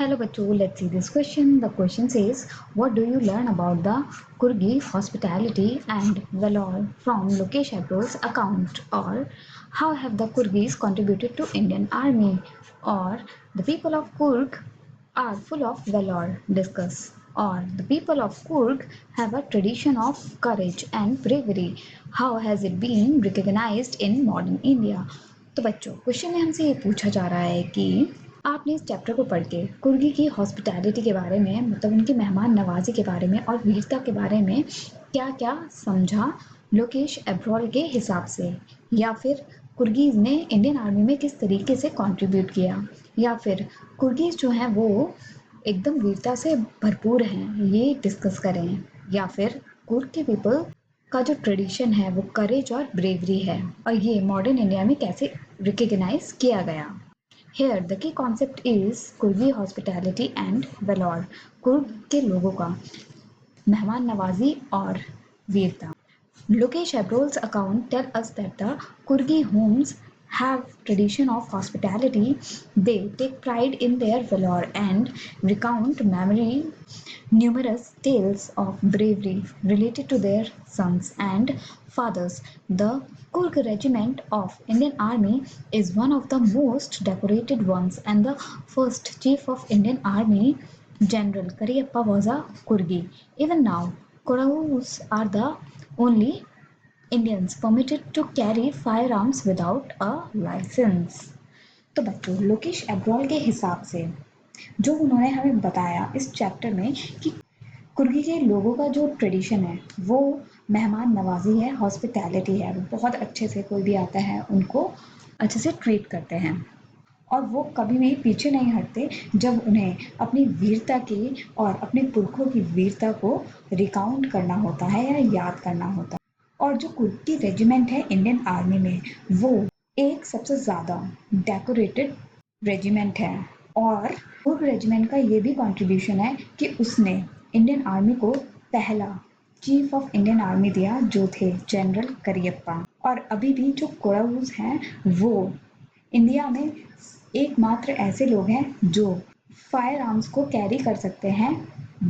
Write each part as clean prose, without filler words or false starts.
Hello बच्चों, let's see this question. The question says, what do you learn about the Kurgi hospitality and valor from Lokesh Abrol's account? Or how have the Kurgis contributed to Indian army? Or the people of Kurg are full of valor? Discuss. Or the people of Kurg have a tradition of courage and bravery. How has it been recognized in modern India? तो बच्चों, question में हमसे ये पूछा जा रहा है कि आपने इस चैप्टर को पढ़ के कुर्गी की हॉस्पिटैलिटी के बारे में, मतलब उनकी मेहमान नवाजी के बारे में और वीरता के बारे में क्या क्या समझा लोकेश एब्रॉल के हिसाब से, या फिर कुर्गीज ने इंडियन आर्मी में किस तरीके से कंट्रीब्यूट किया, या फिर कुर्गीज जो हैं वो एकदम वीरता से भरपूर हैं, ये डिस्कस करें, या फिर कुर्ग के पीपल का जो ट्रेडिशन है वो करेज और ब्रेवरी है और ये मॉडर्न इंडिया में कैसे रिकग्नाइज किया गया। Here the key concept is Coorgi hospitality and valour, Coorg के लोगों का मेहमान नवाजी और वीरता। Lokesh Abrol's account tell us that the Kurgi homes have tradition of hospitality. They take pride in their valor and recount numerous tales of bravery related to their sons and fathers. The Kurg regiment of Indian Army is one of the most decorated ones, and the first chief of Indian Army, General Kariyappa, was a Kurgi. Even now, Koravus are the only Indians permitted to carry firearms without a license। तो बच्चों, लोकेश एब्रॉल के हिसाब से जो उन्होंने हमें बताया इस चैप्टर में कि कुर्गी के लोगों का जो ट्रेडिशन है वो मेहमान नवाजी है, हॉस्पिटैलिटी है। वो बहुत अच्छे से कोई भी आता है उनको अच्छे से ट्रीट करते हैं और वो कभी भी पीछे नहीं हटते जब उन्हें अपनी वीरता की और अपने पुरखों की वीरता को रिकाउंट करना होता है या याद करना होता है। और जो कुर्गी रेजिमेंट है इंडियन आर्मी में, वो एक सबसे ज़्यादा डेकोरेटेड रेजिमेंट है। और कुर्ग रेजिमेंट का ये भी कंट्रीब्यूशन है कि उसने इंडियन आर्मी को पहला चीफ ऑफ इंडियन आर्मी दिया, जो थे जनरल करियप्पा। और अभी भी जो कोरावूज हैं वो इंडिया में एकमात्र ऐसे लोग हैं जो फायर आर्म्स को कैरी कर सकते हैं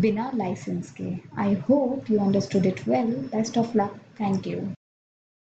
बिना लाइसेंस के। I hope you understood it well. Best of luck. Thank you.